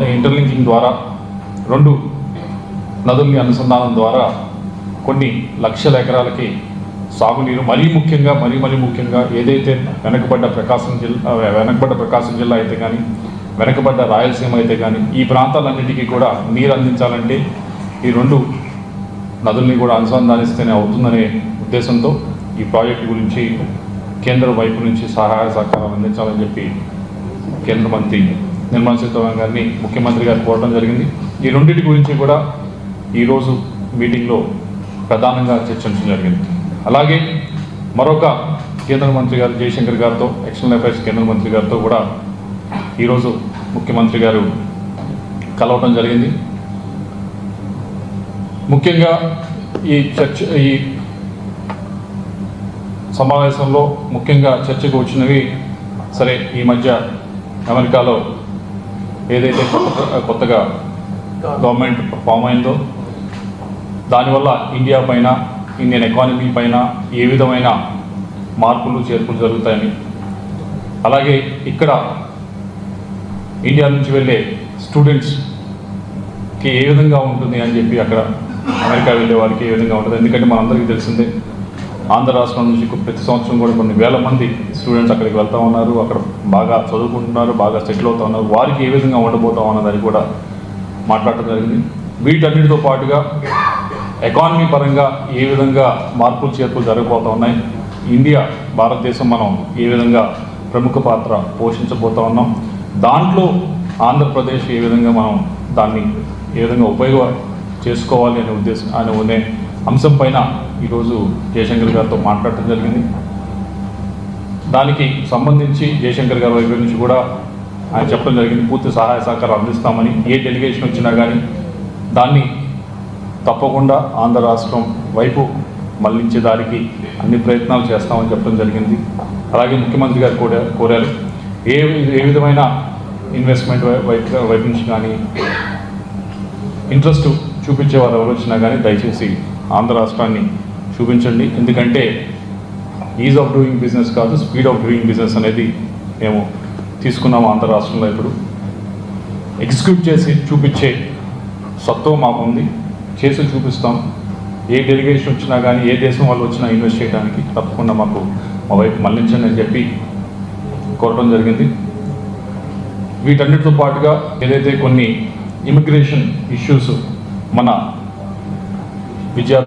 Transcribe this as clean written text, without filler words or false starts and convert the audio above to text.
Interlinking ద్వారా రెండు నదుల్ని అనుసంధానం ద్వారా కొన్ని లక్షల ఎకరాలకి సాగునీరు మరీ ముఖ్యంగా ఏదైతే వెనకబడ్డ ప్రకాశం జిల్లా అయితే కానీ వెనకబడ్డ రాయలసీమ అయితే కానీ ఈ ప్రాంతాలన్నిటికీ కూడా నీరు అందించాలంటే ఈ రెండు నదుల్ని కూడా అనుసంధానిస్తేనే అవుతుందనే ఉద్దేశంతో ఈ ప్రాజెక్టు గురించి కేంద్ర వైపు నుంచి సహాయ సహకారాలు అందించాలని చెప్పి కేంద్ర మంత్రి నిర్మలా సీతారామన్ గారిని ముఖ్యమంత్రి గారు కోరడం జరిగింది. ఈ రెండింటి గురించి కూడా ఈరోజు మీటింగ్లో ప్రధానంగా చర్చించడం జరిగింది. అలాగే మరొక కేంద్ర మంత్రి గారు జయశంకర్ గారితో ఎక్స్టర్నల్ అఫైర్స్ కేంద్ర మంత్రి గారితో కూడా ఈరోజు ముఖ్యమంత్రి గారు కలవడం జరిగింది. ముఖ్యంగా ఈ సమావేశంలో ముఖ్యంగా చర్చకు వచ్చినవి సరే ఈ మధ్య అమెరికాలో ఏదైతే కొత్తగా గవర్నమెంట్ ఫామ్ అయిందో దానివల్ల ఇండియా పైన ఇండియన్ ఎకానమీ పైన ఏ విధమైన మార్పులు చేర్పులు జరుగుతాయని, అలాగే ఇక్కడ ఇండియా నుంచి వెళ్ళే స్టూడెంట్స్కి ఏ విధంగా ఉంటుంది అని చెప్పి అక్కడ అమెరికా వెళ్ళే వారికి ఏ విధంగా ఉంటుంది. ఎందుకంటే మనందరికీ తెలిసిందే ఆంధ్ర రాష్ట్రం నుంచి ప్రతి సంవత్సరం కూడా కొన్ని వేల మంది స్టూడెంట్స్ అక్కడికి వెళ్తూ ఉన్నారు, అక్కడ బాగా చదువుకుంటున్నారు, బాగా సెటిల్ అవుతూ ఉన్నారు. వారికి ఏ విధంగా ఉండబోతా ఉన్నదని కూడా మాట్లాడటం జరిగింది. వీటన్నిటితో పాటుగా ఎకానమీ పరంగా ఏ విధంగా మార్పులు చేర్పులు జరగబోతూ ఉన్నాయి, భారతదేశం మనం ఏ విధంగా ప్రముఖ పాత్ర పోషించబోతూ ఉన్నాం, దాంట్లో ఆంధ్రప్రదేశ్ ఏ విధంగా మనం దాన్ని ఏ విధంగా ఉపయోగం చేసుకోవాలి అనే అంశం పైన ఈరోజు జయశంకర్ గారితో మాట్లాడటం జరిగింది. దానికి సంబంధించి జయశంకర్ గారి వైపు నుంచి కూడా ఆయన చెప్పడం జరిగింది, పూర్తి సహాయ సహకారం అందిస్తామని. ఏ డెలిగేషన్ వచ్చినా కానీ దాన్ని తప్పకుండా ఆంధ్ర రాష్ట్రం వైపు మళ్లించే దానికి అన్ని ప్రయత్నాలు చేస్తామని చెప్పడం జరిగింది. అలాగే ముఖ్యమంత్రి గారు కూడా కోరారు, ఏ విధమైన ఇన్వెస్ట్మెంట్ వైపు నుంచి కానీ ఇంట్రెస్ట్ చూపించే వారు ఎవరు వచ్చినా కానీ దయచేసి ఆంధ్ర రాష్ట్రాన్ని చూపించండి. ఎందుకంటే ఈజ్ ఆఫ్ డూయింగ్ బిజినెస్ కాదు, స్పీడ్ ఆఫ్ డూయింగ్ బిజినెస్ అనేది మేము తీసుకున్నాము ఆంధ్ర రాష్ట్రంలో. ఇప్పుడు ఎగ్జిక్యూట్ చేసి చూపించే సత్వం మాకు ఉంది, చేసి చూపిస్తాం. ఏ డెలిగేషన్ వచ్చినా కానీ ఏ దేశం వాళ్ళు వచ్చినా ఇన్వెస్ట్ చేయడానికి తప్పకుండా మా వైపు మళ్లించండి అని చెప్పి కోరడం జరిగింది. వీటన్నిటితో పాటుగా ఏదైతే కొన్ని ఇమిగ్రేషన్ ఇష్యూస్ మన విద్యార్థులు